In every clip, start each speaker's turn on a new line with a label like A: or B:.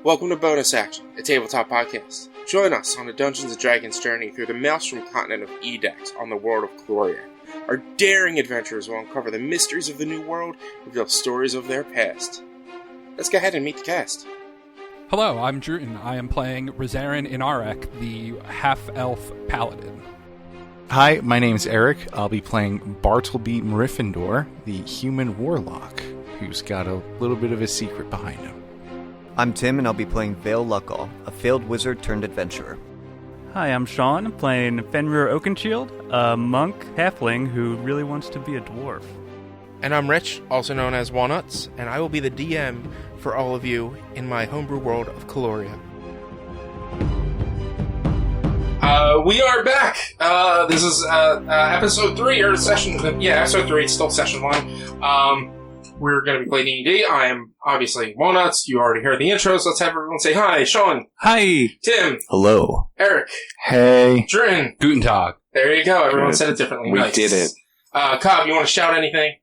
A: Welcome to Bonus Action, a tabletop podcast. Join us on a Dungeons & Dragons journey through the maelstrom continent of Edex on the world of Caloria. Our daring adventurers will uncover the mysteries of the new world and reveal stories of their past. Let's go ahead and meet the cast.
B: Hello, I'm Druten. I am playing Rizarin Inarek, the half-elf paladin.
C: Hi, my name's Eric. I'll be playing Bartleby Mriffindor, the human warlock, who's got a little bit of a secret behind him.
D: I'm Tim, and I'll be playing Vale Luckall, a failed wizard turned adventurer.
E: Hi, I'm Sean, playing Fenrir Oakenshield, a monk halfling who really wants to be a dwarf.
A: And I'm Rich, also known as Walnuts, and I will be the DM for all of you in my homebrew world of Caloria. We are back! This is episode 3, or episode 3, it's still session 1. We're going to be playing D&D. I am obviously Walnuts. You already heard the intro, so let's have everyone say hi. Sean.
E: Hi.
A: Tim.
D: Hello.
A: Eric.
C: Hey.
A: Drin.
B: Guten Tag.
A: There you go. Everyone said it differently.
C: We
A: nice.
C: did it.
A: Cobb, you want to shout anything?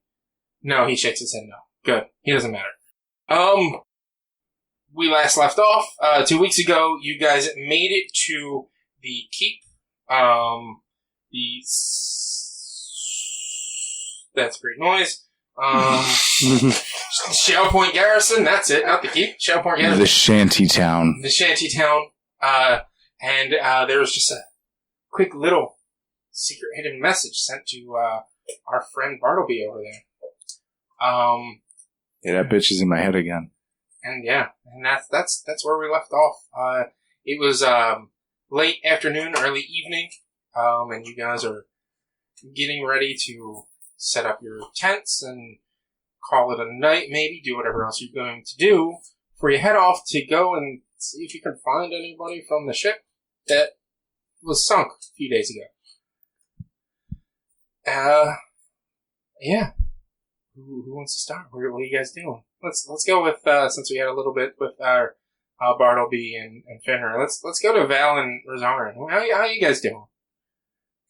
A: No, he shakes his head no. Good. He doesn't matter. We last left off 2 weeks ago. You guys made it to the keep. That's a great noise. Shalepoint Garrison, that's it, not the keep. Shalepoint Garrison.
C: The shanty town.
A: The shanty town. And there was just a quick little secret hidden message sent to our friend Bartleby over there.
C: Yeah, that bitch is in my head again.
A: And that's where we left off. It was late afternoon, early evening, and you guys are getting ready to set up your tents and call it a night, maybe, do whatever else you're going to do before you head off to go and see if you can find anybody from the ship that was sunk a few days ago. Yeah. Who wants to start? What are you guys doing? Let's go with, since we had a little bit with our Bartleby and Fenrir, let's go to Val and Rizarin. How you guys doing?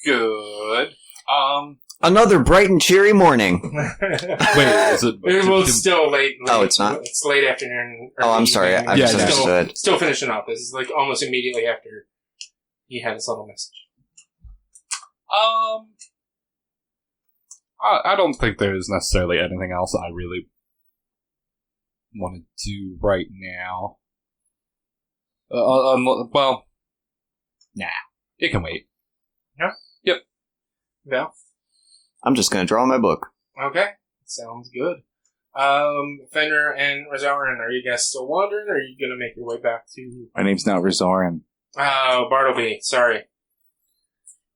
B: Good.
D: Another bright and cheery morning.
B: Wait, is it...
A: Well, it's still late.
D: Oh, it's not?
A: It's late afternoon.
D: Oh, I'm sorry. I misunderstood.
A: Still finishing up. This is like almost immediately after he had his little message.
B: I don't think there's necessarily anything else I really want to do right now. Well, nah. It can wait.
A: Yeah?
B: Yep.
A: Val?
D: I'm just going to draw my book.
A: Okay. Sounds good. Fenrir and Rizarin, are you guys still wandering, or are you going to make your way back to...
C: My name's not Rizarin.
A: Oh, Bartleby. Sorry.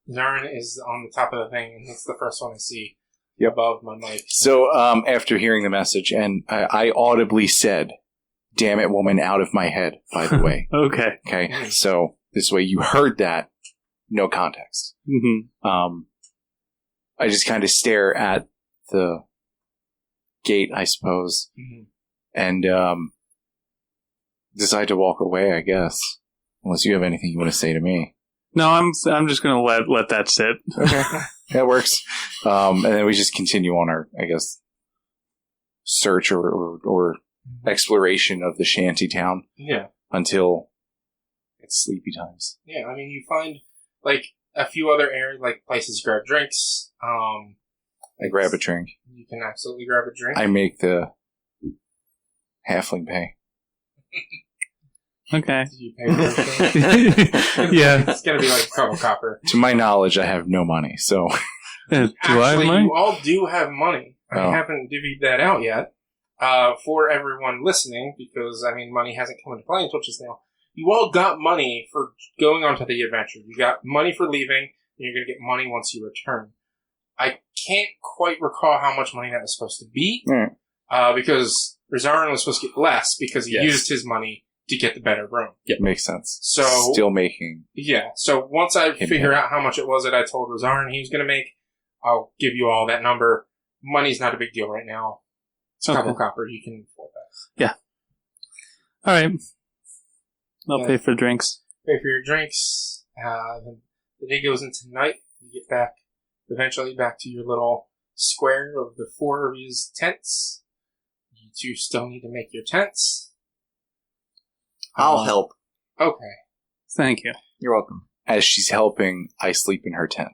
A: Rizarin is on the top of the thing, and it's the first one I see above my mic.
C: So, after hearing the message, and I audibly said, "Damn it, woman," out of my head, by the way.
E: Okay.
C: Okay? So, this way you heard that, no context.
E: Mm-hmm.
C: I just kind of stare at the gate, I suppose, and decide to walk away, I guess. Unless you have anything you want to say to me.
E: No, I'm just going to let that sit.
C: Okay. That works. And then we just continue on our, I guess, search or exploration of the shanty town.
A: Yeah.
C: Until it's sleepy times.
A: Yeah, I mean, you find, like, a few other areas, like places to grab drinks.
C: I grab a drink.
A: You can absolutely grab a drink.
C: I make the halfling pay.
E: Okay.
A: Did you pay for it?
E: Yeah.
A: It's going to be like a couple copper.
C: To my knowledge, I have no money, so...
E: Do I have money?
A: You all do have money.
C: Oh.
A: I haven't divvied that out yet for everyone listening, because, I mean, money hasn't come into play until just now. You all got money for going on to the adventure. You got money for leaving, and you're going to get money once you return. I can't quite recall how much money that was supposed to be, because Rizarin was supposed to get less because he used his money to get the better room.
C: Yeah, makes sense.
A: So
C: still making...
A: Yeah, so once I figure out how much it was that I told Rizarin he was going to make, I'll give you all that number. Money's not a big deal right now. It's a couple copper. You can afford that.
E: Yeah. All right. I'll pay for drinks.
A: Pay for your drinks. The day goes into night. You get back, eventually back to your little square of the 4 of his tents. You two still need to make your tents.
D: I'll help.
A: Okay.
E: Thank you.
D: You're welcome.
C: As she's helping, I sleep in her tent.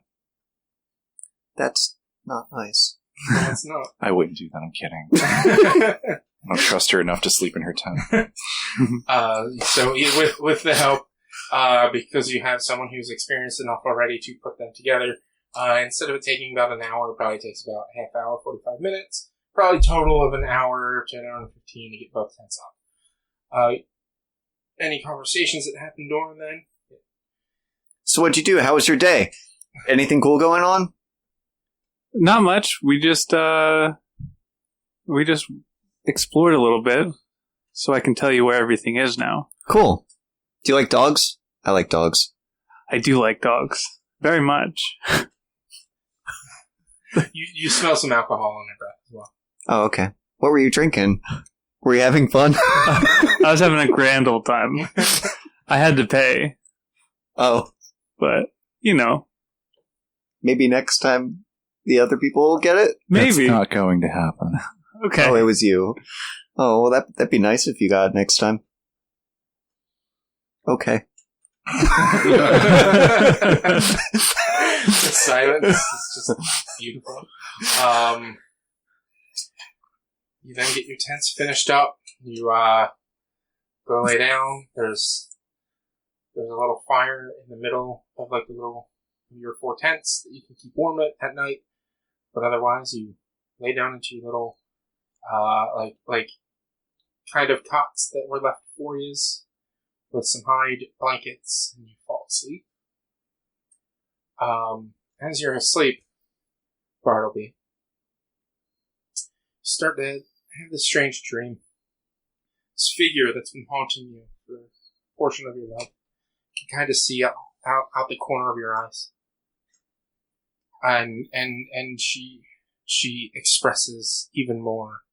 D: That's not nice.
A: No, it's not.
C: I wouldn't do that, I'm kidding. I don't trust her enough to sleep in her tent.
A: So with the help, because you have someone who's experienced enough already to put them together, instead of it taking about an hour, it probably takes about a half hour, 45 minutes. Probably total of an hour to an hour and 15 to get both tents up. Any conversations that happened during then?
D: So what'd you do? How was your day? Anything cool going on?
E: Not much. We just explored a little bit, so I can tell you where everything is now.
D: Cool. Do you like dogs? I like dogs.
E: I do like dogs. Very much.
A: You smell some alcohol on their breath as well.
D: Oh, okay. What were you drinking? Were you having fun?
E: I was having a grand old time. I had to pay,
D: Oh,
E: but, you know,
D: maybe next time the other people will get it?
E: maybe.
C: That's not going to happen.
E: Okay.
D: Oh, it was you. Oh, well, that'd be nice if you got it next time. Okay.
A: The silence is just beautiful. You then get your tents finished up. You go lay down. There's a little fire in the middle of like the little your 4 tents that you can keep warm at night. But otherwise, you lay down into your little like kind of cots that were left for you with some hide blankets, and you fall asleep. As you're asleep, Bartleby, you start to have this strange dream. This figure that's been haunting you for a portion of your life. You can kind of see out the corner of your eyes. And she expresses even more.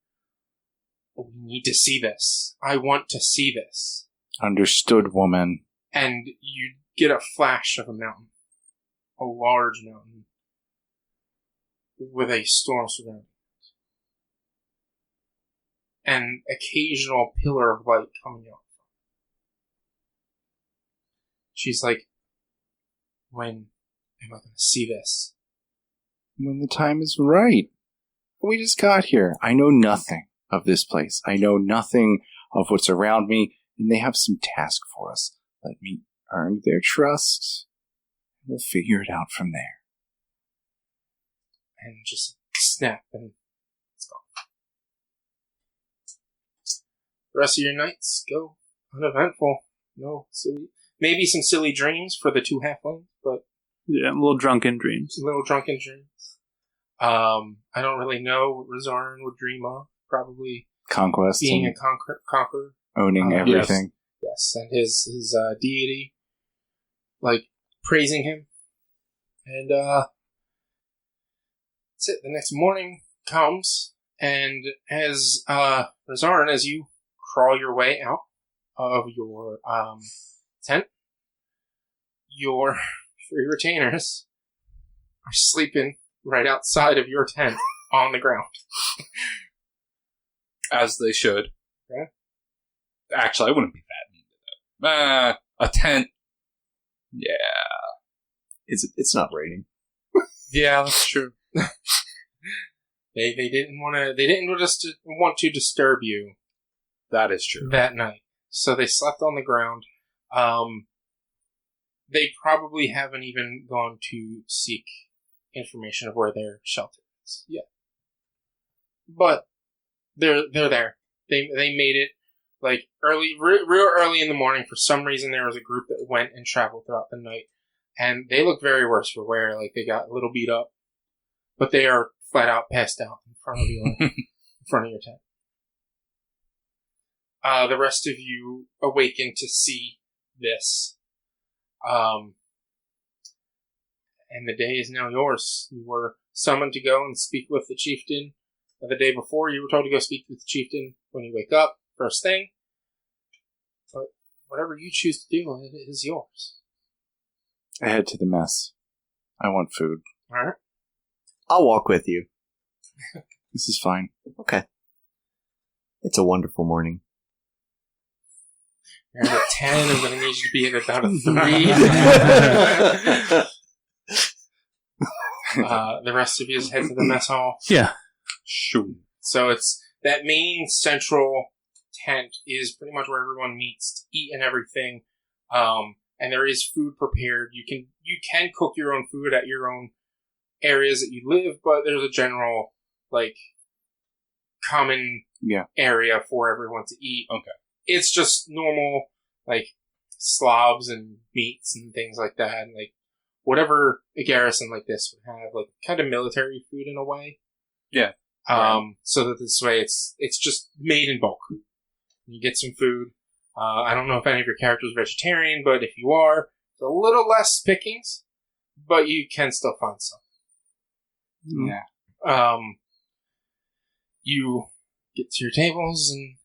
A: We need to see this. I want to see this.
C: Understood, woman.
A: And you get a flash of a mountain. A large mountain. With a storm surrounding it. And occasional pillar of light coming out. She's like, when am I going to see this?
C: When the time is right. We just got here. I know nothing of this place. I know nothing of what's around me, and they have some task for us. Let me earn their trust. We'll figure it out from there.
A: And just snap, and it's gone. The rest of your nights go uneventful. No silly, maybe some silly dreams for the 2 halflings, but
E: Yeah, little drunken dreams.
A: little drunken dreams. I don't really know what Razarin would dream of. Probably
C: Conquest
A: being a
C: and
A: conqueror.
C: owning everything.
A: Yes, and his deity, like, praising him. And, that's it. The next morning comes, and as, Razarin, as you crawl your way out of your, tent, your 3 retainers are sleeping right outside of your tent on the ground.
B: As they should.
A: Yeah.
B: Actually, I wouldn't be that mean to them. A tent. Yeah.
D: It's not raining.
B: Yeah, that's true.
A: They didn't want to disturb you
B: That is true.
A: that night. So they slept on the ground. They probably haven't even gone to seek information of where their shelter is yet. But they're there. They made it like real early in the morning. For some reason, there was a group that went and traveled throughout the night, and they look very worse for wear. Like they got a little beat up, but they are flat out passed out in front of your tent. The rest of you awaken to see this. And the day is now yours. You were summoned to go and speak with the chieftain. The day before, you were told to go speak with the chieftain when you wake up, first thing. But whatever you choose to do, it is yours.
C: I head to the mess. I want food.
A: Alright?
D: I'll walk with you.
C: This is fine.
D: Okay. It's a wonderful morning.
A: You're at a 10. I'm going to need you to be at about a 3. The rest of you head to the mess hall.
E: Yeah.
B: Shoot.
A: So it's that main central tent is pretty much where everyone meets to eat and everything. And there is food prepared. You can cook your own food at your own areas that you live, but there's a general common area for everyone to eat.
B: Okay.
A: It's just normal slobs and meats and things like that, and whatever a garrison like this would have, kind of military food in a way.
B: Yeah.
A: So that this way it's just made in bulk. You get some food. I don't know if any of your characters are vegetarian, but if you are, it's a little less pickings, but you can still find some.
C: Yeah.
A: You get to your tables and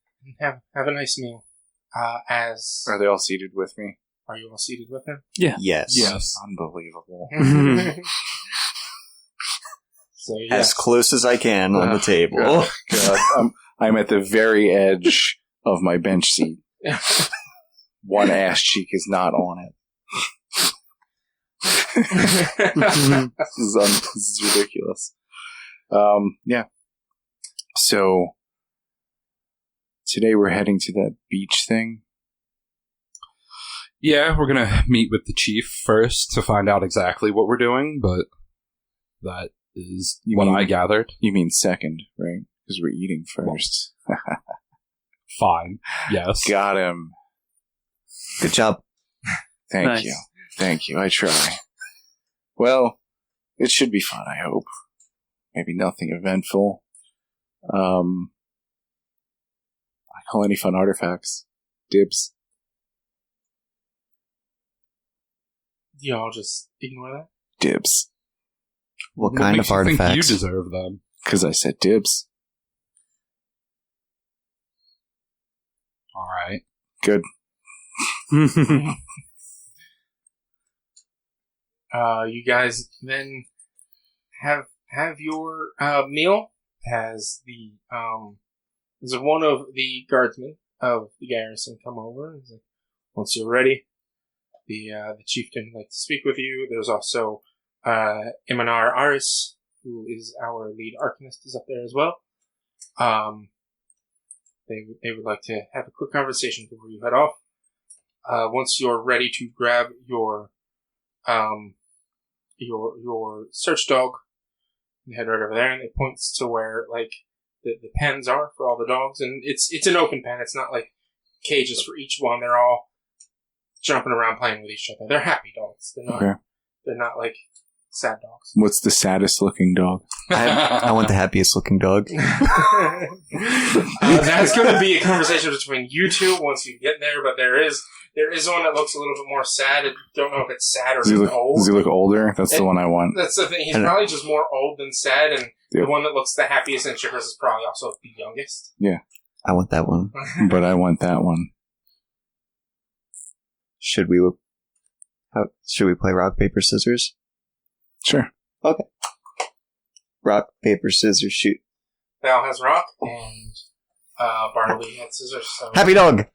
A: have a nice meal.
C: Are they all seated with me?
A: Are you all seated with him?
E: Yeah.
D: Yes.
C: Unbelievable.
A: So
D: As close as I can on the table.
C: God. I'm at the very edge of my bench seat. One ass cheek is not on it. This is ridiculous. Yeah. So today we're heading to that beach thing.
B: Yeah, we're gonna meet with the chief first to find out exactly what we're doing, but that is I gathered.
C: You mean second, right? Because we're eating first.
B: Fine. Yes.
C: Got him.
D: Good job.
C: Thank you. Thank you. I try. Well, it should be fun, I hope. Maybe nothing eventful. I call any fun artifacts. Dibs.
A: Do y'all just ignore that?
C: Dibs.
D: What kind of artifacts?
B: Think you deserve them.
C: Because I said dibs.
B: All right.
C: Good.
A: You guys then have your meal. Has the there's one of the guardsmen of the garrison come over. He's like, once you're ready, the chieftain would like to speak with you. There's also Iminar Aris, who is our lead arcanist, is up there as well. They would like to have a quick conversation before you head off. Once you're ready to grab your search dog, you head right over there, and it points to where the pens are for all the dogs, and it's an open pen. It's not like cages for each one. They're all jumping around playing with each other. They're happy dogs. They're not.
C: Okay.
A: They're not sad dogs.
C: What's the saddest looking dog?
D: I want the happiest looking dog.
A: That's going to be a conversation between you two once you get there, but there is one that looks a little bit more sad. I don't know if it's sad or if it's old.
C: Does he look older? That's the one I want.
A: That's the thing. He's probably just more old than sad, and the one that looks the happiest and chippers is probably also the youngest.
C: Yeah.
D: I want that one.
C: But I want that one.
D: Should we play rock, paper, scissors?
C: Sure.
D: Okay. Rock, paper, scissors, shoot.
A: Val has rock, and Barnaby had scissors. So
D: Happy dog!
A: the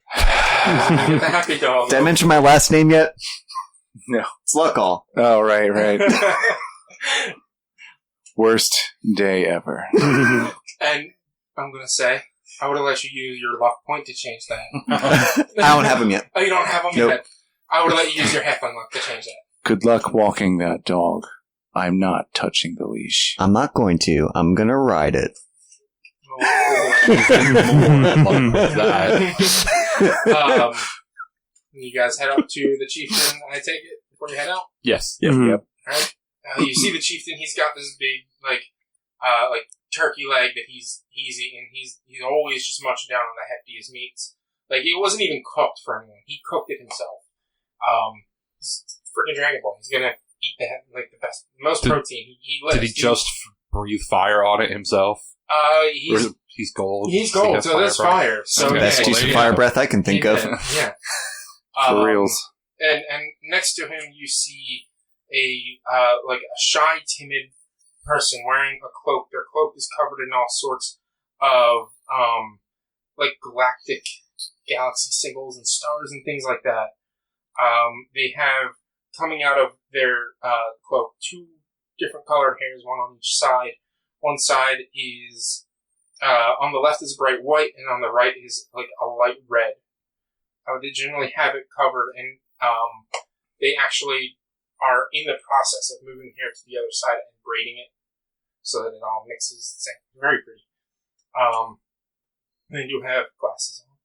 A: happy dog.
D: Did I mention my last name yet?
C: No.
D: It's Luckall.
C: Oh, right. Worst day ever.
A: And I'm going to say, I would have let you use your luck point to change that.
D: I don't have them yet.
A: Oh, you don't have them
D: Nope.
A: yet? I would have let you use your half-on luck to change that.
C: Good luck walking that dog. I'm not touching the leash.
D: I'm not going to. I'm going to ride it.
A: You guys head up to the chieftain, I take it, before you head out?
B: Yes.
C: Yep.
A: Alright. You see the chieftain, he's got this big, turkey leg that he's eating. He's always just munching down on the heftiest meats. It wasn't even cooked for anyone. He cooked it himself. He's freaking Dragonborn. He's gonna eat the best, most protein. He lives.
B: Did he just breathe fire on it himself? He's gold.
A: He's gold, so there's fire. So
D: the best use of fire breath I can think of.
A: Yeah.
C: For reals.
A: And next to him, you see a shy, timid person wearing a cloak. Their cloak is covered in all sorts of galactic galaxy symbols and stars and things like that. They have coming out of their cloak 2 different colored hairs, one on each side. One side is on the left is bright white, and on the right is like a light red. They generally have it covered, and they actually are in the process of moving hair to the other side and braiding it so that it all mixes. It's very pretty. They do have glasses on.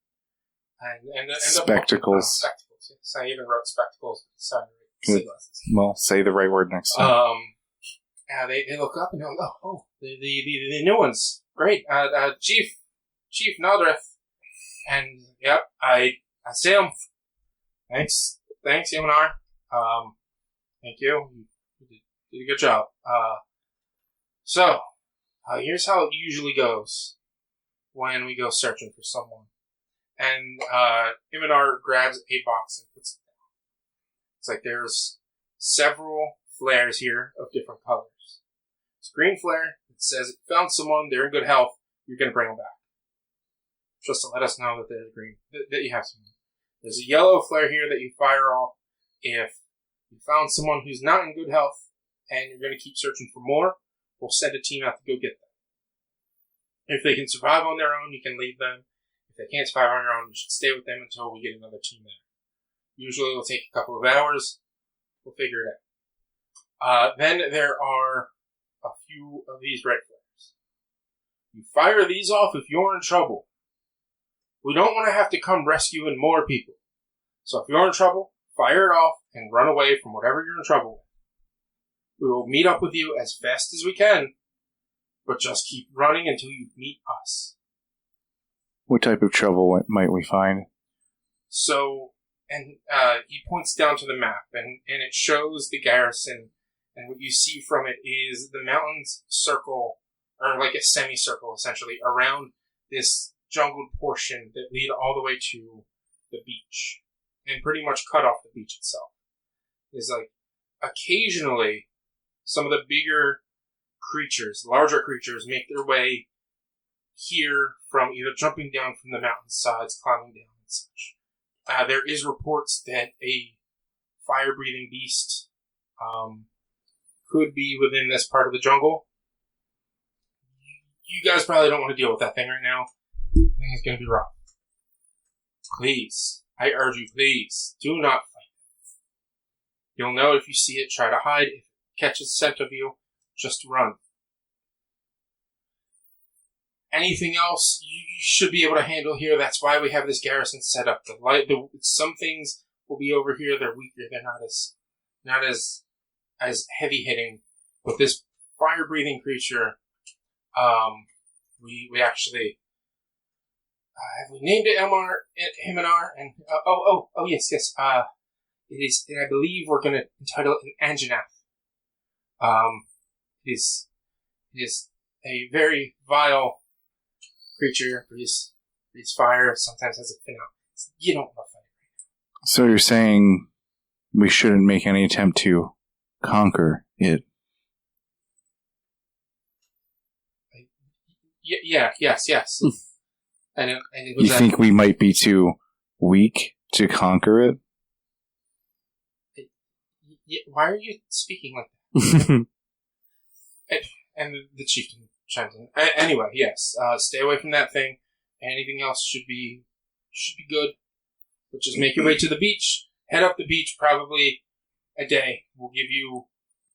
A: And
C: spectacles.
A: Spectacles, yes. I even wrote spectacles beside glasses.
C: Well, say the right word next time.
A: They look up and go, oh, the new ones. Great. Chief Naldrith. And, yep, I see him. Thanks, Yamanar. Thank you. You did a good job. So, here's how it usually goes when we go searching for someone. And Yamanar grabs a box and puts it down. It's like there's several flares here of different colors. It's a green flare that says if you found someone, they're in good health, you're going to bring them back. Just to let us know that they're green, that you have someone. There's a yellow flare here that you fire off if you found someone who's not in good health and you're going to keep searching for more. We'll send a team out to go get them. If they can survive on their own, you can leave them. If they can't survive on their own, you should stay with them until we get another team there. Usually it'll take a couple of hours. We'll figure it out. Then there are a few of these red flares. You fire these off if you're in trouble. We don't want to have to come rescuing more people. So if you're in trouble, fire it off and run away from whatever you're in trouble with. We will meet up with you as fast as we can, but just keep running until you meet us.
C: What type of trouble might we find?
A: So, and he points down to the map, and it shows the garrison, and what you see from it is the mountains circle, or like a semicircle, essentially, around this jungled portion that lead all the way to the beach, and pretty much cut off the beach itself. Is like, occasionally, some of the bigger creatures, larger creatures, make their way here from either jumping down from the mountain sides, climbing down, and such. There is reports that a fire-breathing beast could be within this part of the jungle. You guys probably don't want to deal with that thing right now. I think it's going to be rough. Please, I urge you, please, do not fight. You'll know if you see it, try to hide. If it catches scent of you, just run. Anything else you should be able to handle here. That's why we have this garrison set up. Some things will be over here. They're weaker. They're not as heavy hitting. But this fire breathing creature, we actually have we named it Himinar, and yes. It is. I believe we're going to entitle it an Anjanath. It is a very vile creature, breathes fire, sometimes has a fin out. You don't want to fight it right now.
C: So you're saying we shouldn't make any attempt to conquer it?
A: Yes. And it was
C: you think we might be too weak to conquer it?
A: Why are you speaking like that? and the chieftain chimes in. Anyway, yes. Stay away from that thing. Anything else should be good. But just make your way to the beach. Head up the beach probably a day. We'll give you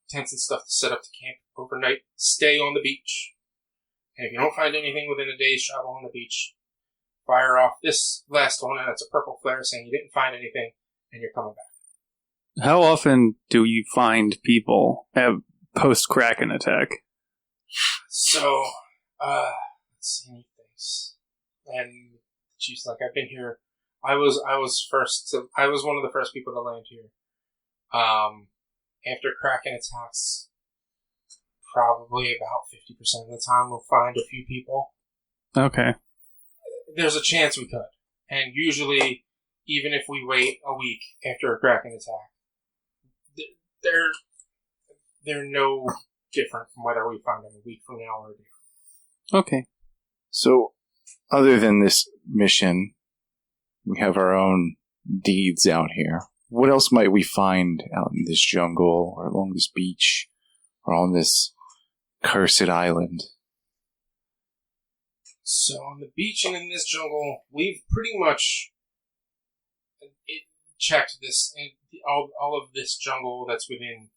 A: tents and stuff to set up to camp overnight. Stay on the beach. And if you don't find anything within a day's travel on the beach, fire off this last one, and it's a purple flare saying you didn't find anything, and you're coming back.
E: How often do you find people have post-Kraken attack?
A: So, let's see things. And she's like, I've been here. I was one of the first people to land here. After Kraken attacks, probably about 50% of the time we'll find a few people.
E: Okay.
A: There's a chance we could. And usually, even if we wait a week after a Kraken attack, they're no different from whether we find them a week from now or a day.
E: Okay.
C: So, other than this mission, We have our own deeds out here. What else might we find out in this jungle, or along this beach, or on this cursed island?
A: So on the beach and in this jungle, we've pretty much checked this, all of this jungle that's within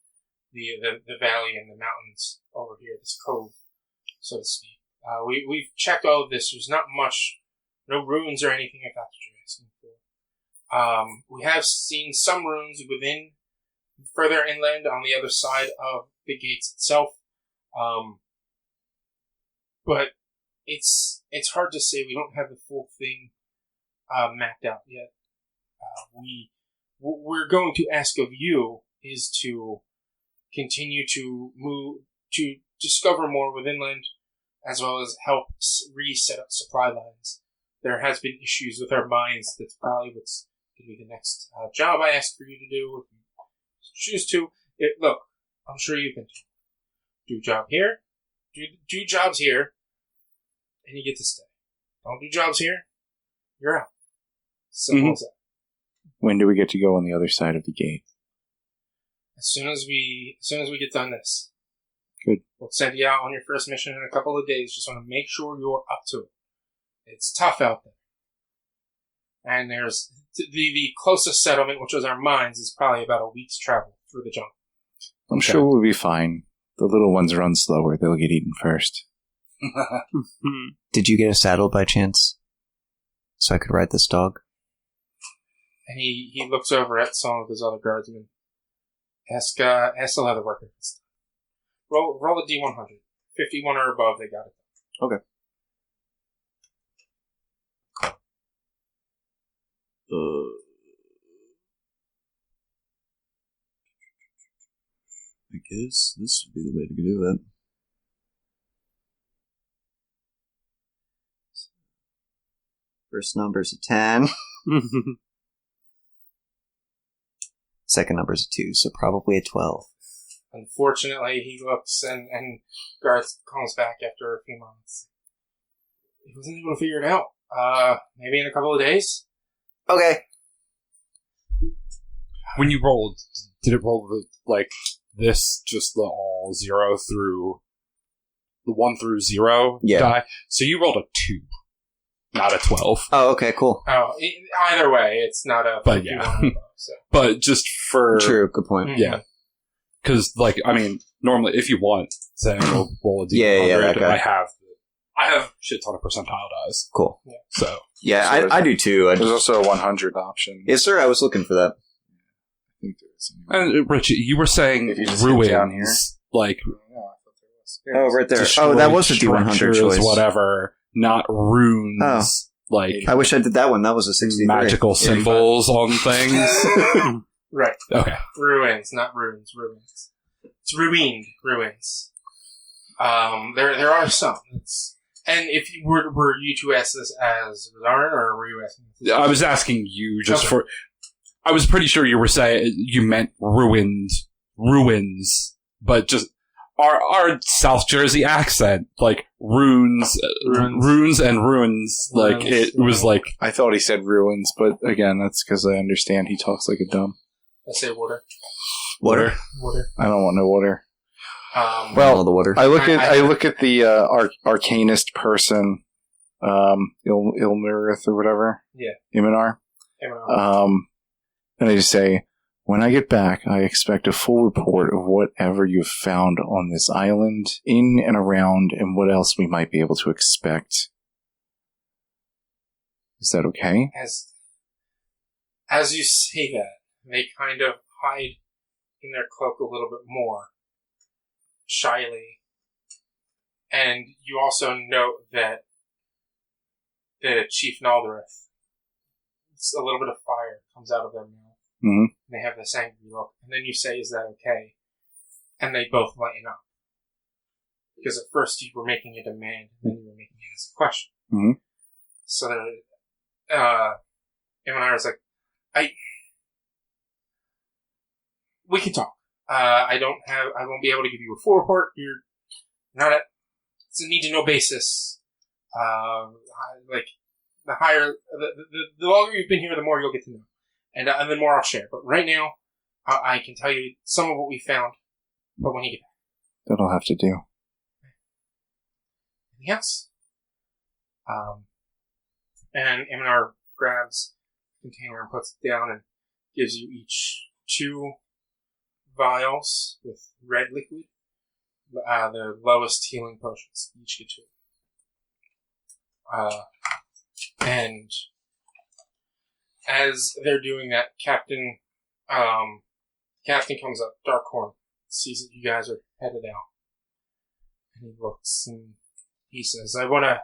A: the valley and the mountains over here, this cove, so to speak. We've checked all of this. There's not much, no ruins or anything if that's what you're asking for. We have seen some ruins within, further inland on the other side of the gates itself. But it's hard to say. We don't have the full thing mapped out yet. What we're going to ask of you is to continue to move, to discover more with inland, as well as help reset up supply lines. There has been issues with our mines. That's probably what's going to be the next job I ask for you to do, if you choose to. Look, I'm sure you can do a job here, do jobs here, and you get to stay. Don't do jobs here, you're out. Simple as that.
C: When do we get to go on the other side of the gate?
A: As soon as we get done this.
C: Good.
A: We'll send you out on your first mission in a couple of days. Just want to make sure you're up to it. It's tough out there. And there's the closest settlement, which was our mines, is probably about a week's travel through the jungle.
C: I'm sure we'll be fine. The little ones run slower. They'll get eaten first.
D: Did you get a saddle by chance? So I could ride this dog?
A: And he looks over at some of his other guardsmen. Ask the leather worker. Roll a D100. 51 or above, they got it.
C: Okay.
F: I guess this would be the way to do it.
D: First number's a 10. Second number's a 2, so probably a 12.
A: Unfortunately, he looks and Garth comes back after a few months. He wasn't able to figure it out. Maybe in a couple of days?
D: Okay.
B: When you rolled, did it roll this, just the all 0 through the 1 through 0 die? So you rolled a 2, not a 12.
D: Oh, okay, cool.
A: Oh, either way, it's not a...
B: But yeah.
A: Above, so.
B: But just for...
D: True, good point.
A: Mm-hmm.
B: Yeah. Because, normally, if you want, say, roll a D100,
D: yeah,
B: I have shit ton of percentile dies.
D: Cool.
A: Yeah.
B: So...
D: Yeah,
C: So
D: I do too.
C: There's also a 100 option.
D: Yes, sir, I was looking for that.
C: I think there is.
B: And, Richie, you were saying
C: If you just
B: ruins,
C: hit down here.
B: like...
C: Yeah, I thought there was.
D: Oh, right there.
B: destroyed
D: Oh, that was a D100
B: structures,
D: choice.
B: whatever, not runes,
D: I wish I did that one. That was a 63.
B: magical symbols on things.
A: Right.
B: Okay.
A: Ruins, not ruins. Ruins. It's ruined ruins. There are some. And if you were you to ask this as Zarn, or were you asking this?
B: I was asking you just for... I was pretty sure you were saying you meant ruins, but just our South Jersey accent, like runes and ruins, like it was like...
C: I thought he said ruins, but again, that's because I understand he talks like a dumb.
A: I say water.
D: Water.
C: I don't want no water.
D: All the water.
C: I look at the arcanist person, Ilmirith or whatever.
A: Yeah.
C: Iminar. And I just say, when I get back, I expect a full report of whatever you've found on this island, in and around, and what else we might be able to expect. Is that okay?
A: As you say that, they kind of hide in their cloak a little bit more, shyly. And you also note that Chief Naldareth, a little bit of fire comes out of their mouth.
C: Mm-hmm.
A: And they have this angry look. And then you say, is that okay? And they both lighten up. Because at first you were making a demand, and then you were making it as a question.
C: Mm-hmm.
A: So Imanara's like, we can talk. I won't be able to give you a full report. You're not it's a need to know basis. the higher, the longer you've been here, the more you'll get to know, and the more I'll share. But right now, I can tell you some of what we found. But when you get back,
C: That'll have to do.
A: anything else? And Iminar grabs the container and puts it down and gives you each 2 vials with red liquid. The lowest healing potions. You each get 2. And as they're doing that, Captain comes up, Darkhorn, sees that you guys are headed out. And he looks and he says, I wanna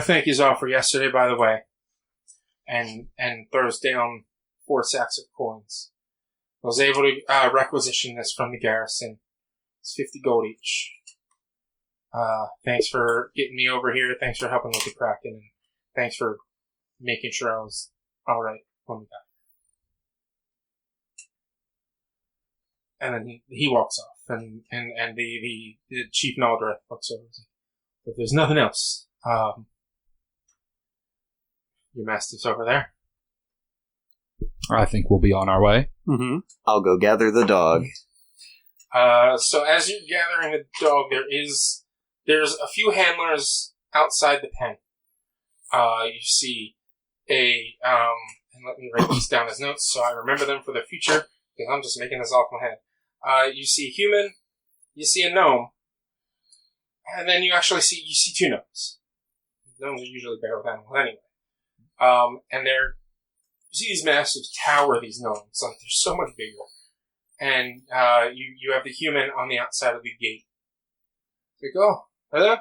A: thank you all for yesterday, by the way. And throws down 4 sacks of coins. I was able to requisition this from the garrison. It's 50 gold each. Thanks for getting me over here. Thanks for helping with the Kraken. And thanks for making sure I was alright when we got here. And then he walks off. And the Chief Naldreth looks over and says, if there's nothing else, your mastiff's over there.
B: I think we'll be on our way.
E: Mm-hmm.
D: I'll go gather the dog.
A: So as you're gathering the dog, there's a few handlers outside the pen. You see and let me write these down as notes so I remember them for the future, because I'm just making this off my head. You see a human, you see a gnome, and then you see 2 gnomes. Gnomes are usually better with animals anyway. And you see these massive tower, these gnomes, like they're so much bigger. And you have the human on the outside of the gate. Like, oh, hello?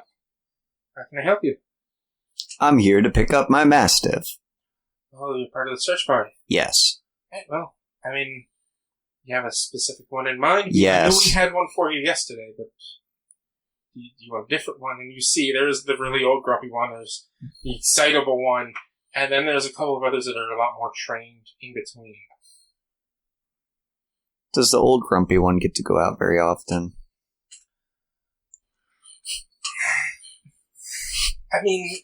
A: How can I help you?
D: I'm here to pick up my mastiff.
A: Oh, you're part of the search party.
D: Yes.
A: Hey, well, I mean, you have a specific one in mind?
D: Yes.
A: I knew we had one for you yesterday, but you want a different one. And you see, there's the really old grumpy one, there's the excitable one, and then there's a couple of others that are a lot more trained in between.
D: Does the old grumpy one get to go out very often?
A: I mean,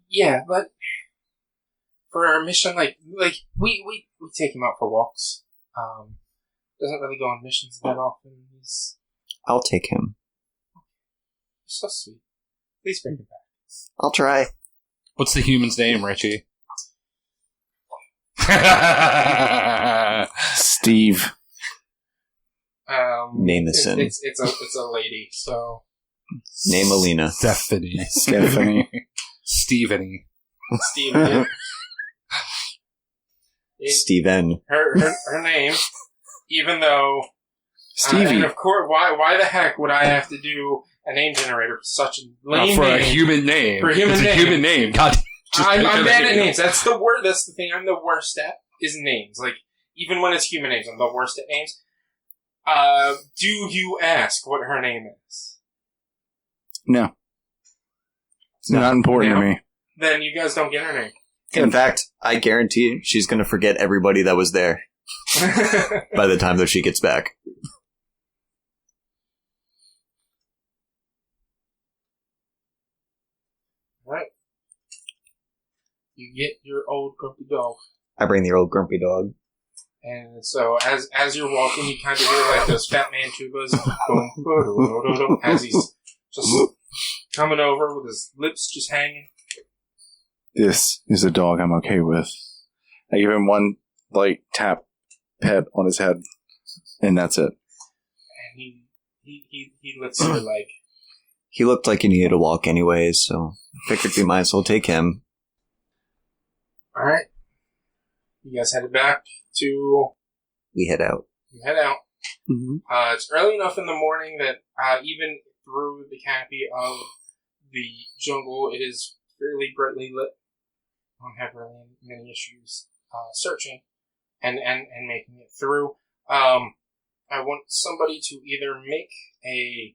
A: yeah, but for our mission, like we take him out for walks. Doesn't really go on missions that often.
D: I'll take him.
A: You're so sweet. Please bring him back.
D: I'll try.
B: What's the human's name, Richie?
C: Steve.
D: Nameless.
A: It's a lady, so
D: Name Alina.
B: Stephanie.
C: Stephanie.
B: Stephanie.
A: Steve.
D: Steven.
A: Her name, even though
C: Stevie.
A: and of course, why the heck would I have to do a name generator for such a lame
B: For
A: name?
B: a human name.
A: For a human
B: it's
A: name.
B: a human name. God,
A: I'm bad at names. That's the word. That's the thing I'm the worst at is names. Like even when it's human names, I'm the worst at names. Do you ask what her name is?
C: No. It's not important to me.
A: Then you guys don't get her name.
D: In fact, I guarantee she's going to forget everybody that was there by the time that she gets back.
A: Right. You get your old grumpy dog.
D: I bring the old grumpy dog.
A: And so as you're walking, you kind of hear like those Fat Man tubas as he's just coming over with his lips just hanging.
C: This is a dog I'm okay with. I give him one light tap, pet on his head, and that's it.
A: And he licks your leg.
D: He looked like he needed a walk anyways, so I figured we might as well take him.
A: Alright. You guys headed back to...
D: We head out.
A: You head out.
E: Mm-hmm.
A: It's early enough in the morning that even through the canopy of the jungle, it is fairly brightly lit. I don't have really many issues searching and making it through. I want somebody to either make a...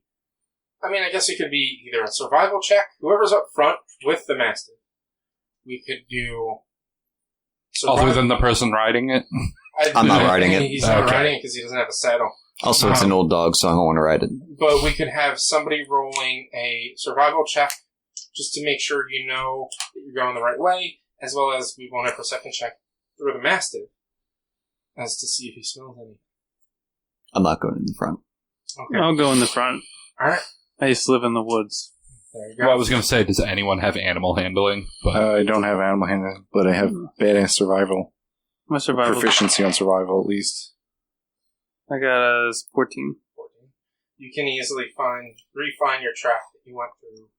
A: I mean, I guess it could be either a survival check. Whoever's up front with the mastiff. We could do...
B: Other than the person riding it?
D: I'm not riding it.
A: He's not riding it because he doesn't have a saddle.
D: Also, it's an old dog, so I don't want to ride it.
A: But we could have somebody rolling a survival check just to make sure you know that you're going the right way, as well as we want a perception check through the Mastiff, as to see if he smells anything.
D: I'm not going in the front.
A: Okay.
E: I'll go in the front.
A: Alright.
E: I used to live in the woods.
A: There you go.
B: Well, I was going to say, does anyone have animal handling? But
C: I don't have animal handling, but I have badass survival.
E: My survival.
C: Proficiency on survival, at least.
E: I got a 14.
A: 14. You can easily refine your track that you went through.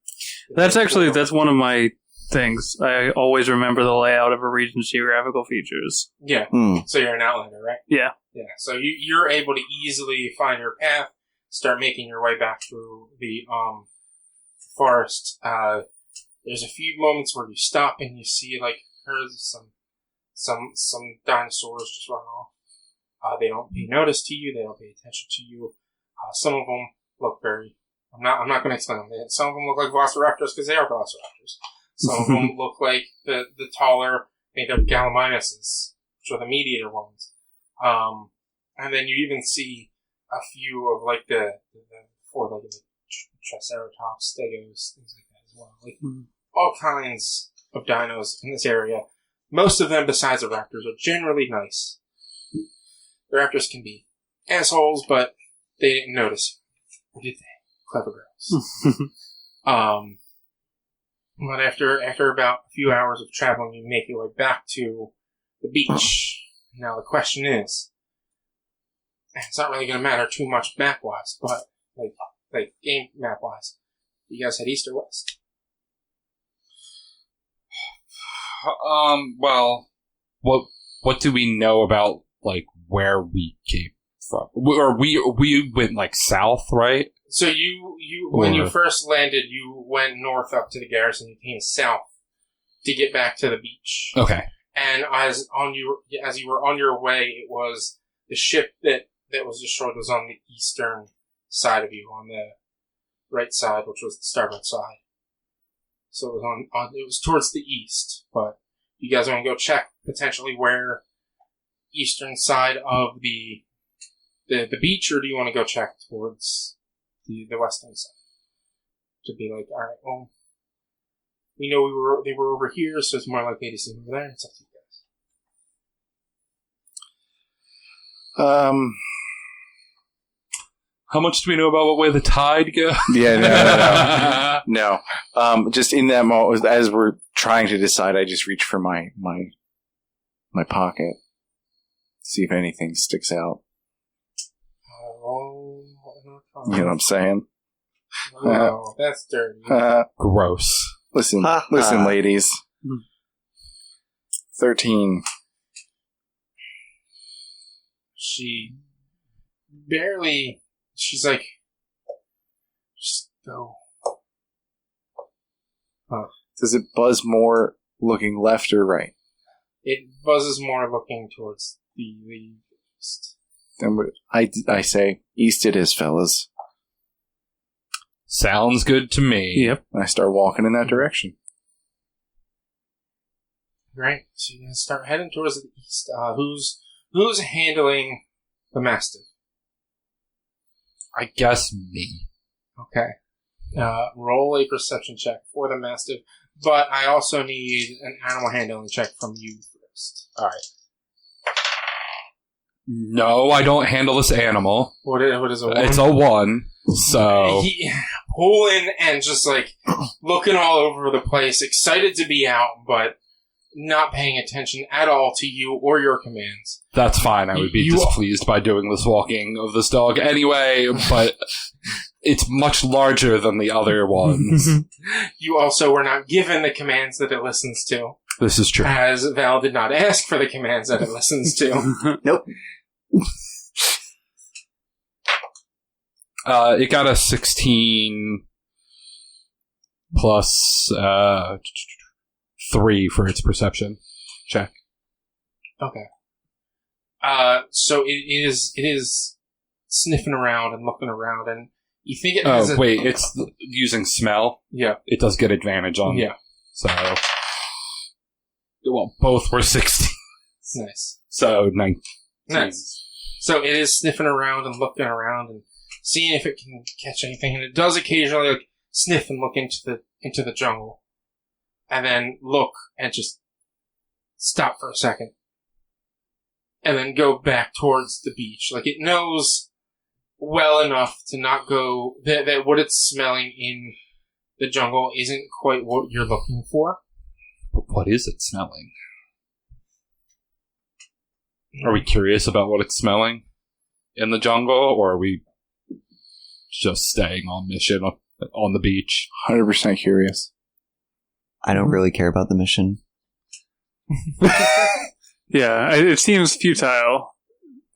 E: That's one of my things. I always remember the layout of a region's geographical features.
A: Yeah. So you're an outlander, right?
E: Yeah.
A: Yeah. So you're able to easily find your path, start making your way back through the forest. There's a few moments where you stop and you see like herds of some dinosaurs just run off. They don't pay notice to you. They don't pay attention to you. Some of them look very. I'm not going to explain them. Some of them look like velociraptors because they are velociraptors. Some of them look like the taller, made up gallimimuses, which are the meat eater ones. And then you even see a few of like the four-legged Triceratops, Stegos, things like that as well. Like all kinds of dinos in this area. Most of them, besides the raptors, are generally nice. The raptors can be assholes, but they didn't notice. Or did they? Clever girls. But after about a few hours of traveling, you make your way back to the beach. Now the question is, it's not really going to matter too much map-wise, but like game map-wise, you guys head east or west?
B: Well, what do we know about like where we came from? Or we went like south, right?
A: So you when you first landed, you went north up to the garrison. You came south to get back to the beach.
B: Okay.
A: And as you were on your way, it was the ship that was destroyed was on the eastern side of you, on the right side, which was the starboard side. So it was it was towards the east. But you guys want to go check potentially where eastern side of the beach, or do you want to go check towards the western side? To be like, all right, well, we know they were over here, so it's more likely to see them over there. It's up to you guys.
B: How much do we know about what way the tide goes?
C: Yeah, no. Just in that moment, as we're trying to decide, I just reach for my pocket, see if anything sticks out. You know what I'm saying?
A: Oh, that's dirty.
B: Gross.
C: Listen, ladies. 13.
A: She's like, just go.
C: Does it buzz more looking left or right?
A: It buzzes more looking towards the east.
C: Then I say, east it is, fellas.
B: Sounds good to me.
E: Yep.
C: And I start walking in that direction.
A: Right. So you guys start heading towards the east. Who's handling the Mastiff?
B: I guess me.
A: Okay. Roll a perception check for the Mastiff, but I also need an animal handling check from you first.
B: All right. No, I don't handle this animal.
A: What is a 1?
B: It's a 1, so...
A: Pulling and just like looking all over the place, excited to be out, but not paying attention at all to you or your commands.
B: That's fine. I would be displeased by doing this walking of this dog anyway, but it's much larger than the other ones.
A: You also were not given the commands that it listens to.
B: This is true.
A: As Val did not ask for the commands that it listens to.
D: Nope.
B: It got a 16 plus 3 for its perception check.
A: Okay. So it is sniffing around and looking around, and you think it has
B: it's using smell.
A: Yeah.
B: It does get advantage on.
A: Yeah.
B: So, well, both were 16.
A: It's nice.
B: So, 19.
A: Nice. So it is sniffing around and looking around and seeing if it can catch anything, and it does occasionally like sniff and look into the jungle, and then look and just stop for a second, and then go back towards the beach. Like, it knows well enough to not go that what it's smelling in the jungle isn't quite what you're looking for.
B: But what is it smelling? Are we curious about what it's smelling in the jungle, or are we just staying on mission on the beach?
C: 100% curious.
D: I don't really care about the mission.
G: Yeah, it seems futile,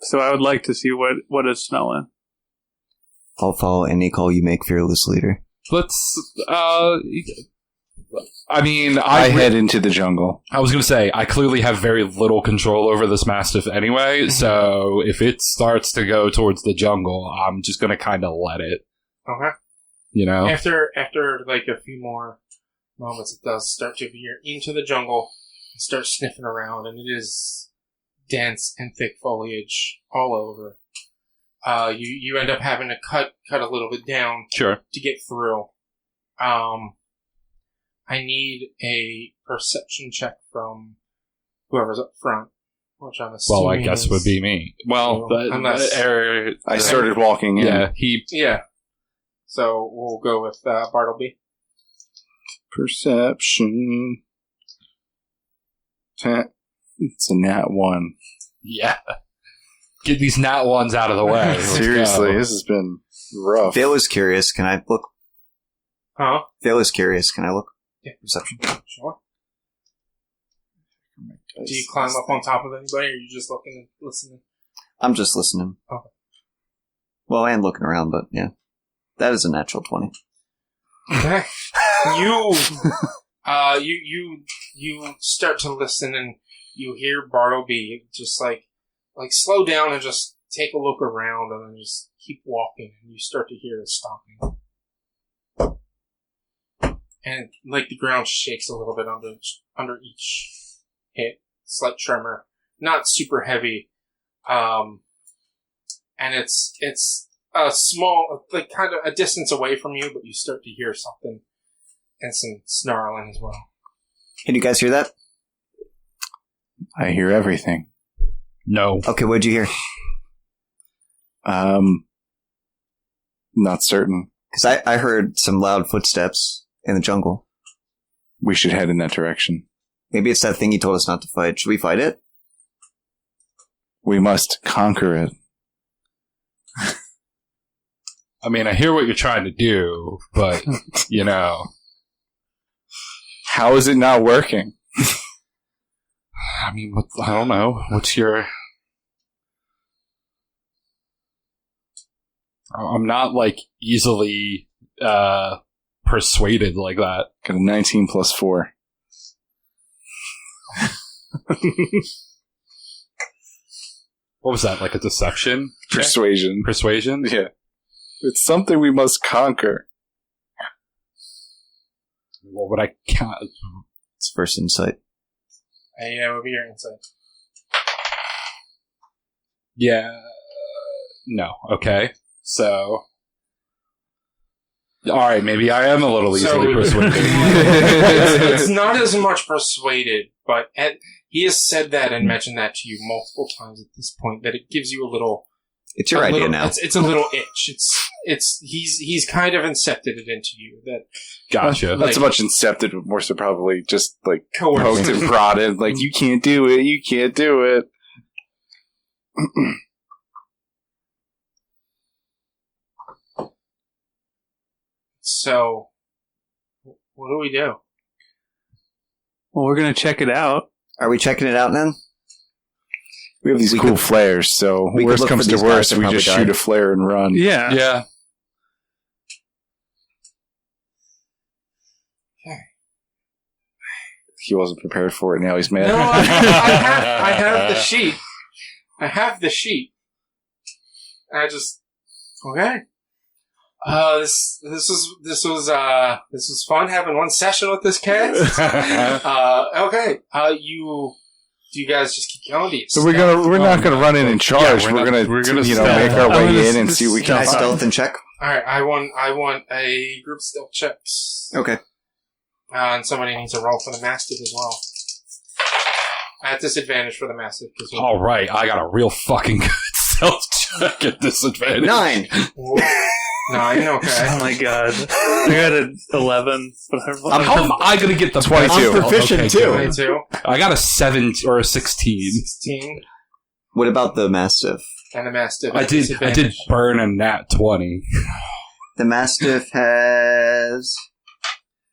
G: so I would like to see what it's smelling.
D: I'll follow any call you make, fearless leader.
B: Let's, I
C: head into the jungle.
B: I was going to say, I clearly have very little control over this Mastiff anyway, so if it starts to go towards the jungle, I'm just going to kind of let it.
A: Okay.
B: You know?
A: After like a few more moments, it does start to veer into the jungle and start sniffing around, and it is dense and thick foliage all over. You end up having to cut a little bit down
B: Sure.
A: to get through. I need a perception check from whoever's up front, which I'm assuming
B: Well, I guess would be me. Well,
A: unless
C: I started walking in.
B: Yeah,
A: So we'll go with Bartleby.
C: Perception. It's a nat 1.
B: Yeah. Get these nat ones out of the way. Let's
C: Seriously,
B: go.
C: this has been rough.
D: Vale is curious. Can I look?
A: Huh?
D: Vale is curious. Can I look?
A: Yeah.
D: Perception.
A: Sure. Do you climb up on top of anybody, or are you just looking and listening?
D: I'm just listening.
A: Okay.
D: Well, and looking around, but yeah. That is a natural 20.
A: Okay. You start to listen, and you hear Bartleby just like slow down and just take a look around, and then just keep walking, and you start to hear it stomping. And like the ground shakes a little bit under each hit, slight tremor, not super heavy, and it's a small, like kind of a distance away from you, but you start to hear something and some snarling as well.
D: Can you guys hear that?
C: I hear everything.
B: No.
D: Okay, what'd you hear?
C: Not certain.
D: Because I heard some loud footsteps in the jungle.
C: We should head in that direction.
D: Maybe it's that thing he told us not to fight. Should we fight it?
C: We must conquer it.
B: I mean, I hear what you're trying to do, but, you know.
C: How is it not working?
B: I mean, I don't know. What's your... I'm not, like, easily persuaded like that.
C: Got a 19 plus 4.
B: What was that, like a deception?
C: Persuasion.
B: Persuasion?
C: Yeah. It's something we must conquer.
B: What would I count?
D: It's first insight.
A: Yeah, it would be your insight.
B: Yeah. No. Okay. So. Alright, maybe I am a little easily persuaded.
A: It's not as much persuaded, but he has said that and mentioned that to you multiple times at this point, that it gives you a little...
D: It's your idea now.
A: It's a little itch. He's kind of incepted it into you. That
B: Gotcha.
C: Not so much incepted, but more so probably just like
A: coerced.
C: Poked and prodded. Like, you can't do it. You can't do it.
A: So, what do we do?
G: Well, we're going to check it out.
D: Are we checking it out then?
C: We have these cool flares, so
D: we
C: worst
D: could look
C: comes
D: for
C: to
D: these guys
C: worst,
D: that
C: we
D: probably
C: just
D: died.
C: shoot a flare and run.
G: Yeah.
B: Yeah.
C: He wasn't prepared for it, now he's mad.
A: No, I have the sheet. I have the sheet. I just okay. This was fun having one session with this cast. Okay. Do you guys just keep going? Do you
C: So we're not gonna run in and charge.
B: Yeah,
C: we're gonna
B: we're gonna
C: make
B: stealth.
C: our
G: I'm
C: way
G: gonna
C: in and see what we
D: Can I
C: can find.
D: stealth and check?
A: Alright, I want a group stealth checks.
D: Okay.
A: And somebody needs a roll for the Mastiff as well. At disadvantage for the Mastiff.
B: All right, I got a real fucking good stealth check at disadvantage.
D: 9.
A: 9, okay.
G: Oh my god. I got an 11. But
B: How am I going to get the
C: 22.
D: I'm proficient,
B: Okay,
D: too.
B: good.
A: 22.
B: I got a 7 or a 16.
A: 16.
D: What about the Mastiff?
A: And the Mastiff.
B: I
A: at
B: did
A: disadvantage.
B: burn a nat 20.
D: The Mastiff has...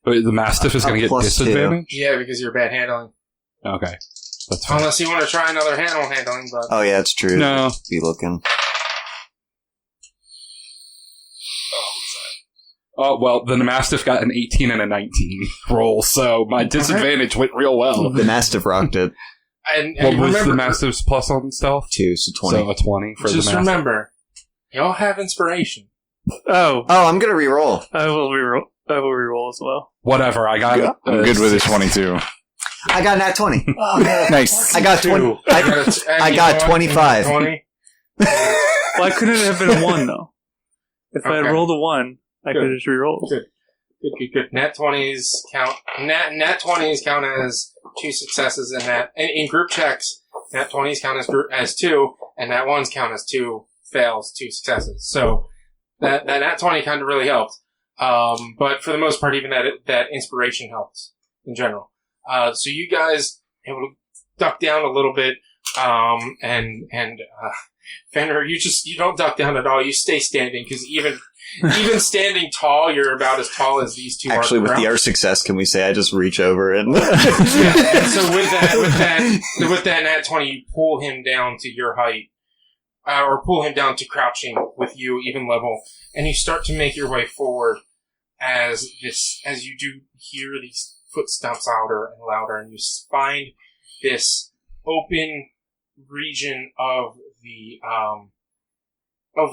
B: Wait, the Mastiff is
D: A
B: going to get
D: +2.
B: disadvantage?
A: Yeah, because you're bad handling.
B: Okay. That's fine.
A: Unless you want to try another handling, but...
D: Oh, yeah, it's true.
B: No.
D: Be looking.
B: Oh, well, the Mastiff got an 18 and a 19 roll, so my disadvantage went real well.
D: The Mastiff rocked it.
A: And
B: What was
A: remember,
B: the Mastiff's plus on stealth?
D: 2, so 20.
B: So a 20 for the
A: just
B: Mastiff.
A: remember, y'all have inspiration.
G: Oh,
D: I'm going to reroll.
G: I will reroll as well.
B: Whatever, I got
C: I'm good with a 22.
D: I got nat 20.
C: Nice.
D: I got 20. I got 25.
A: 20.
G: Well, I couldn't have been a 1, though. If I had
A: Okay.
G: rolled a 1, I could have just rerolled.
A: Good. Nat 20s count. Nat 20s count as 2 successes, and in group checks, nat 20s count as 2, and nat 1s count as 2 fails, 2 successes. So that nat 20 kind of really helped. But for the most part, even that inspiration helps in general. So you guys able to duck down a little bit, and Fenrir, you don't duck down at all. You stay standing, because even standing tall, you're about as tall as these two.
D: Actually, with our success, can we say I just reach over and...
A: And so with that nat 20, you pull him down to your height, or pull him down to crouching with you, even level, and you start to make your way forward as you do hear these footsteps louder and louder, and you find this open region of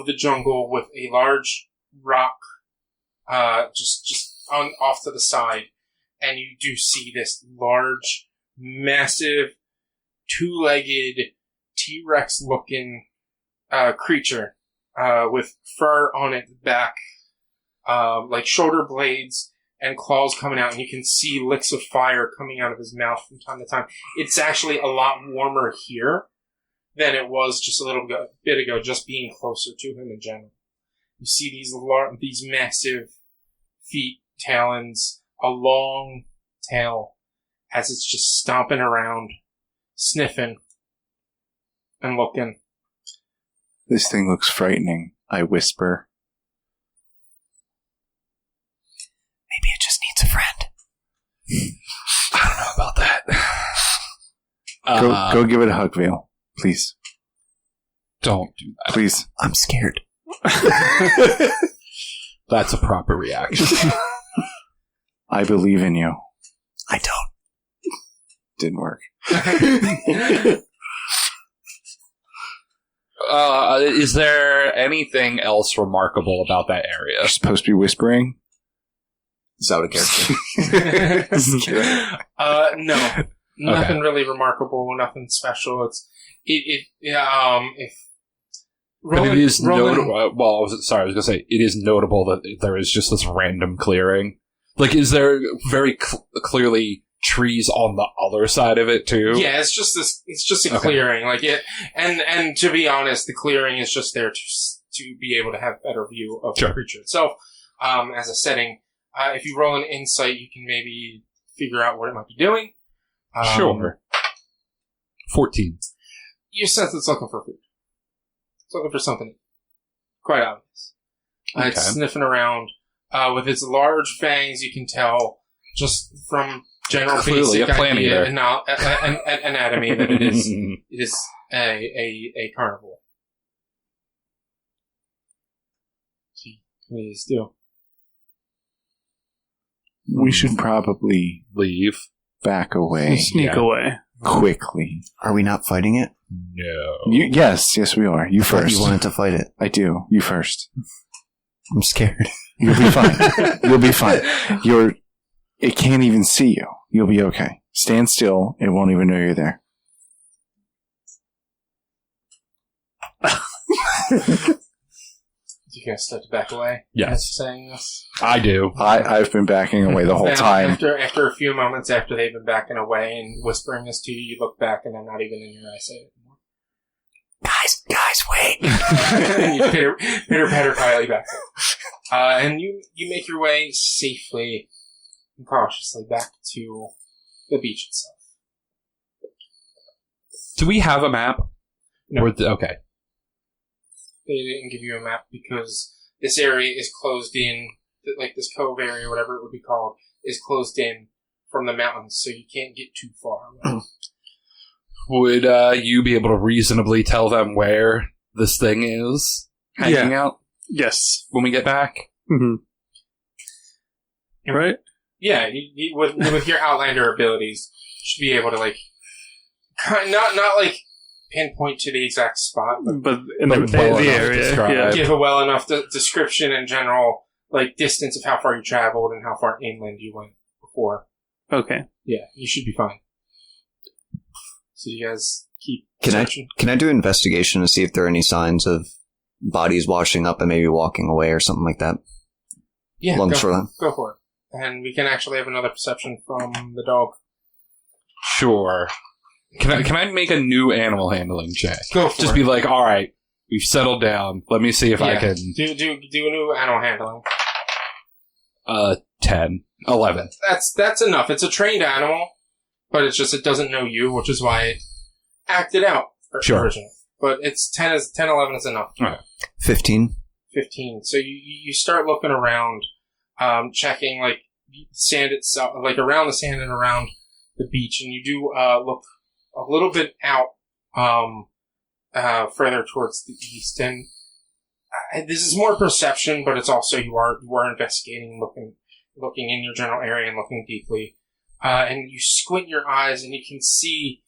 A: the jungle with a large rock just off to the side, and you do see this large, massive, two-legged T-Rex looking creature with fur on its back, like shoulder blades and claws coming out, and you can see licks of fire coming out of his mouth from time to time. It's actually a lot warmer here than it was just a little bit ago, just being closer to him in general. You see these massive feet, talons, a long tail, as it's just stomping around, sniffing, and looking.
C: This thing looks frightening, I whisper.
D: Maybe it just needs a friend.
B: I don't know about that.
C: Go give it a hug, Vale. Please.
B: Don't do that.
C: Please.
D: I'm scared.
B: That's a proper reaction.
C: I believe in you.
D: I don't.
C: Didn't work.
B: Is there anything else remarkable about that area?
C: You're supposed to be whispering?
D: Is that a character?
A: No. Nothing really remarkable, nothing special. If
B: But it is notable. Well, I was going to say, it is notable that there is just this random clearing. Like, is there very clearly trees on the other side of it too?
A: Yeah, it's just a clearing. Like it, and to be honest, the clearing is just there to be able to have a better view of the creature itself. As a setting, if you roll an insight, you can maybe figure out what it might be doing.
B: Sure. 14.
A: You sense it's looking for food. It's looking for something quite obvious. It's sniffing around. With its large fangs, you can tell just from general
B: Clearly
A: basic
B: a plant
A: idea
B: eater.
A: anatomy that it is a carnivore. See what it is do.
C: We should probably
B: Leave.
C: back away
G: Sneak away.
C: quickly.
D: Are we not fighting it?
B: No.
C: Yes, we are. You
D: I thought
C: first.
D: you wanted to fight it.
C: I do. You first.
D: I'm scared.
C: You'll be fine. You'll be fine. It can't even see you. You'll be okay. Stand still. It won't even know you're there.
A: you guys start to back away?
B: Yes.
A: As saying this?
B: I do.
C: I've been backing away the whole
A: Now,
C: time.
A: After a few moments after they've been backing away and whispering this to you, you look back and they're not even in your eyesight anymore.
D: Guys, wait.
A: And you pitter-patter quietly back. And you make your way safely and cautiously back to the beach itself.
B: Do we have a map?
A: No.
B: Okay.
A: They didn't give you a map because this area is closed in, like this cove area, whatever it would be called, is closed in from the mountains, so you can't get too far away.
B: Would you be able to reasonably tell them where this thing is hanging out
G: Yes.
B: when we get back?
G: Mm-hmm. Right?
A: Yeah, you with your Outlander abilities, you should be able to, like, not like pinpoint to the exact spot,
G: But in
B: But
G: the
B: well enough to
G: area.
B: describe.
G: Yeah.
A: give a well enough description and general, like, distance of how far you traveled and how far inland you went before.
G: Okay.
A: Yeah, you should be fine. So you guys keep
D: Can
A: searching.
D: I do an investigation to see if there are any signs of bodies washing up and maybe walking away or something like that?
A: Yeah,
D: Along the shoreline.
A: go for it. And we can actually have another perception from the dog.
B: Sure. Can I make a new animal handling check?
A: Go for
B: Just
A: it.
B: be like, all right, we've settled down. Let me see if I can.
A: Do a new animal handling.
B: 10, 11.
A: That's enough. It's a trained animal, but it doesn't know you, which is why it acted out
B: Sure.
A: originally. But it's 10, 11 is enough.
D: 15.
A: 15. So you start looking around, checking like sand itself, like around the sand and around the beach, and you do look a little bit out further towards the east. And this is more perception, but it's also you are investigating, looking in your general area and looking deeply. And you squint your eyes, and you can see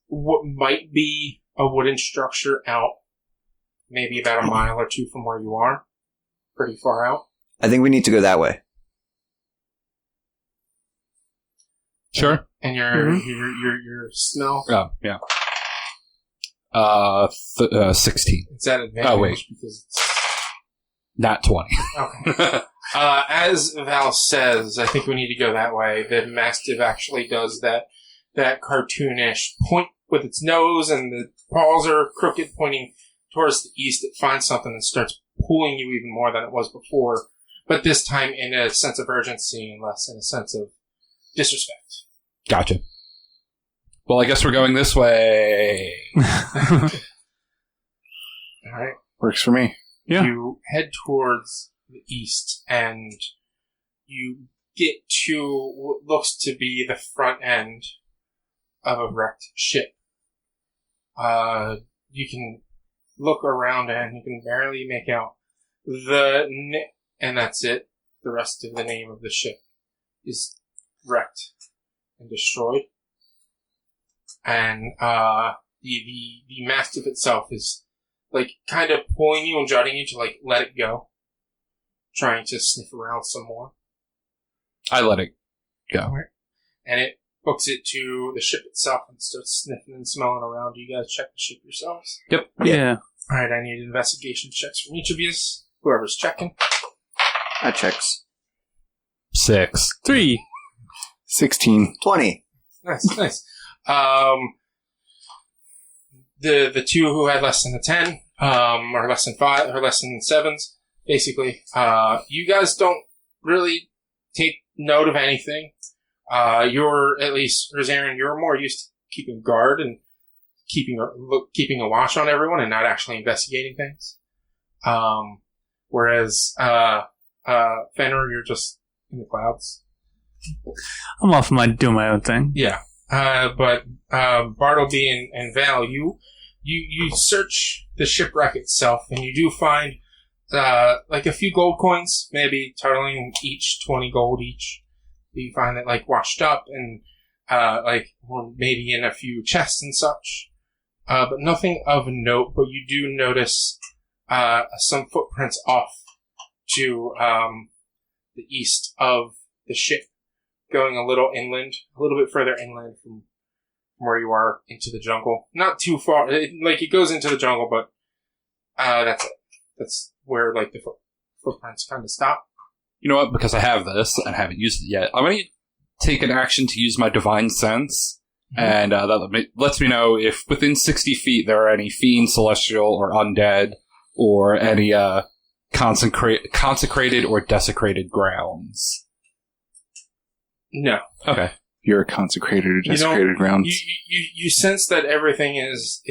A: what might be a wooden structure out, maybe about a mile or two from where you are. Pretty far out.
D: I think we need to go that way.
B: Sure.
A: And your smell,
B: Oh, yeah. 16.
A: it's at advantage.
B: Oh, wait.
A: Because
B: Not 20.
A: okay. As Val says, I think we need to go that way. The Mastiff actually does that cartoonish point with its nose, and the paws are crooked, pointing towards the east. It finds something and starts pulling you even more than it was before, but this time in a sense of urgency and less in a sense of disrespect.
B: Gotcha. Well, I guess we're going this way.
A: All right.
C: Works for me.
G: Yeah.
A: You head towards the east, and you get to what looks to be the front end of a wrecked ship. You can look around and you can barely make out and that's it. The rest of the name of the ship is wrecked and destroyed. And the Mastiff itself is like kind of pulling you and jutting you to like let it go, trying to sniff around some more.
B: I let it go.
A: And it books it to the ship itself and starts sniffing and smelling around. Do you guys check the ship yourselves?
B: Yep.
G: Yeah.
A: Alright, I need investigation checks from each of you. Whoever's checking.
D: That checks.
B: 6.
G: 3.
C: 16.
D: 20.
A: Nice. The two who had less than a 10, or less than 5, or less than 7s, basically, you guys don't really take note of anything. You're, at least, Rosarin, you're more used to keeping guard and keeping a watch on everyone and not actually investigating things. Whereas, Fenrir, you're just in the clouds.
G: I'm off doing my own thing.
A: Yeah. But Bartleby and Val, you search the shipwreck itself, and you do find like a few gold coins, maybe totaling each 20 gold each. You find that like washed up and or maybe in a few chests and such, but nothing of note. But you do notice some footprints off to the east of the ship, going a little bit further inland from where you are into the jungle. Not too far. It goes into the jungle, but that's it. That's where like the footprints kind of stop.
B: You know what? Because I have this and haven't used it yet, I'm going to take an action to use my Divine Sense, and that lets me know if within 60 feet there are any fiend, celestial, or undead, or any consecrated or desecrated grounds.
A: No.
B: Okay.
C: You're a consecrated or desecrated ground.
A: You sense that everything is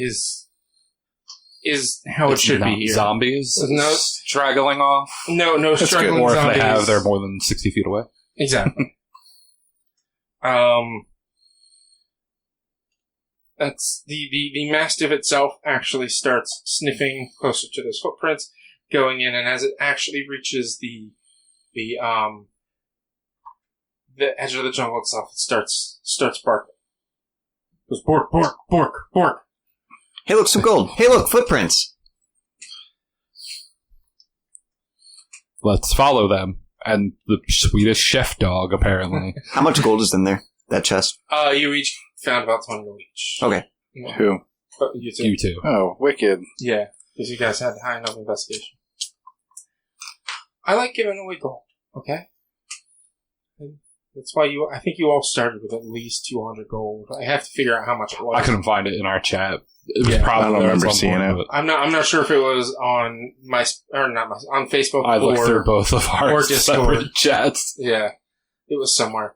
A: how it should be here.
B: Zombies?
A: No
B: straggling off?
A: No
C: That's
A: struggling
C: good.
B: Or if
A: zombies.
B: they're more than 60 feet away.
A: Exactly. That's the Mastiff itself actually starts sniffing closer to those footprints, going in, and as it actually reaches the edge of the jungle itself, it starts barking. It goes bork, bork, bork, bork.
D: Hey, look, some gold. Hey, look, footprints.
B: Let's follow them. And the Swedish chef dog, apparently.
D: How much gold is in there? That chest?
A: You each found about 20 gold each.
D: Okay.
A: Yeah.
C: Who?
A: You two.
B: You two.
C: Oh, wicked.
A: Yeah, because you guys had high enough investigation. I like giving away gold, okay? And that's why I think you all started with at least 200 gold. I have to figure out how much it was.
B: I couldn't find it in our chat. It was
A: Yeah,
B: probably
C: I don't
B: there at
C: remember
B: some
C: seeing
B: point,
C: it.
A: I'm not sure if it was on on Facebook
B: but I looked
A: or
B: through both of our
A: or Discord.
B: separate chats.
A: Yeah, it was somewhere.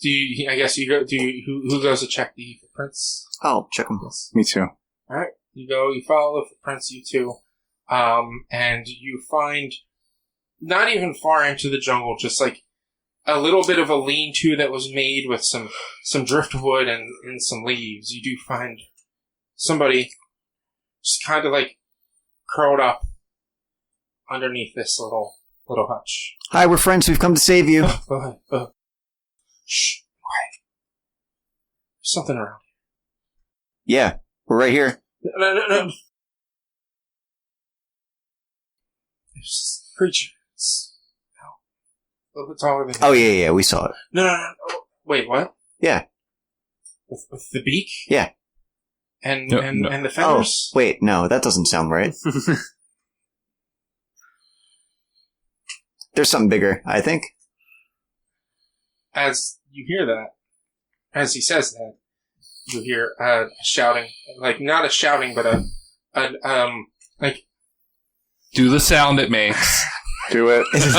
A: Do you? I guess you go. Who goes to check the footprints?
D: I'll check them.
C: Me too.
A: All right, you go. You follow the footprints. You two, and you find not even far into the jungle, just like a little bit of a lean-to that was made with some driftwood and some leaves. You do find somebody just kind of like curled up underneath this little hutch.
D: Hi, we're friends. We've come to save you.
A: Go ahead. Shh, quiet. There's something around.
D: Yeah, we're right here.
A: No. There's this creature. It's a little bit taller than
D: Oh, yeah, we saw it.
A: No. Oh, wait, what?
D: Yeah.
A: With the beak?
D: Yeah.
A: And
B: No.
A: the
D: Oh,
A: feathers?
D: wait, no, that doesn't sound right. There's something bigger, I think.
A: As you hear that, as he says that, you hear shouting. Like, not a shouting, but like...
B: Do the sound it makes.
C: Do it.
A: It's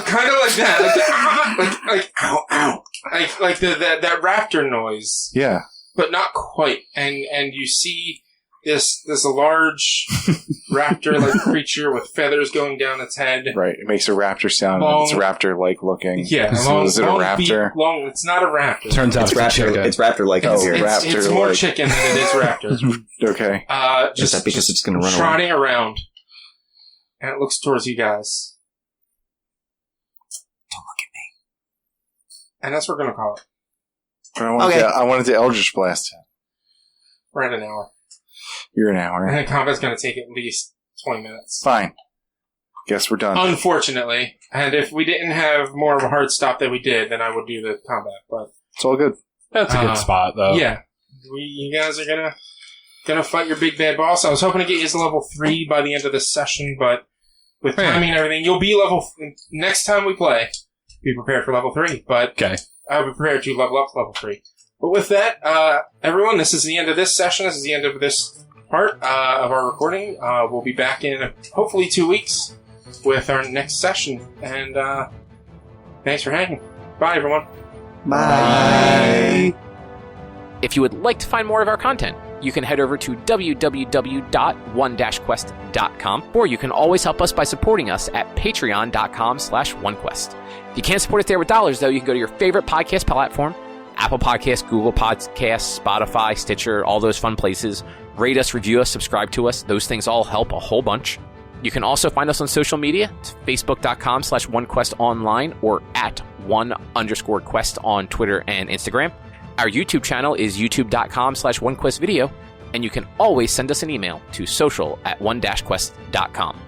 A: kind of like that. Like ow, ow. Like that raptor noise.
C: Yeah.
A: But not quite. And you see this large raptor-like creature with feathers going down its head.
C: Right. It makes a raptor sound.
A: Long-
C: It's raptor-like looking.
A: Yeah.
C: So is it a
A: long
C: raptor?
A: beak, it's not a raptor.
B: Turns out it's a chicken.
D: It's raptor-like
C: Oh,
D: here.
A: It's more
C: raptor-like.
A: chicken than it is raptor.
C: Okay.
D: Is that because it's going to run away?
A: trotting around. And it looks towards you guys.
D: Don't look at me.
A: And that's what we're going to call it.
C: I wanted to Eldritch Blast him.
A: We're at an hour.
C: You're an hour.
A: And the combat's going to take at least 20 minutes.
C: Fine. Guess we're done.
A: Unfortunately. And if we didn't have more of a hard stop than we did, then I would do the combat. But
C: It's all good.
B: That's a good spot, though.
A: yeah. You guys are gonna fight your big bad boss. I was hoping to get you to level 3 by the end of this session, but with timing and everything, you'll be next time we play, be prepared for level 3. But
B: Okay.
A: I'll be prepared to level up to level 3. But with that, everyone, this is the end of this session. This is the end of this part of our recording. We'll be back in hopefully 2 weeks with our next session. And thanks for hanging. Bye, everyone.
D: Bye.
H: If you would like to find more of our content, you can head over to www.one-quest.com, or you can always help us by supporting us at patreon.com/onequest. If you can't support us there with dollars, though, you can go to your favorite podcast platform, Apple Podcasts, Google Podcasts, Spotify, Stitcher, all those fun places. Rate us, review us, subscribe to us. Those things all help a whole bunch. You can also find us on social media. It's facebook.com/onequestonline or at @1_quest on Twitter and Instagram. Our YouTube channel is youtube.com/onequestvideo, and you can always send us an email to social@one-quest.com.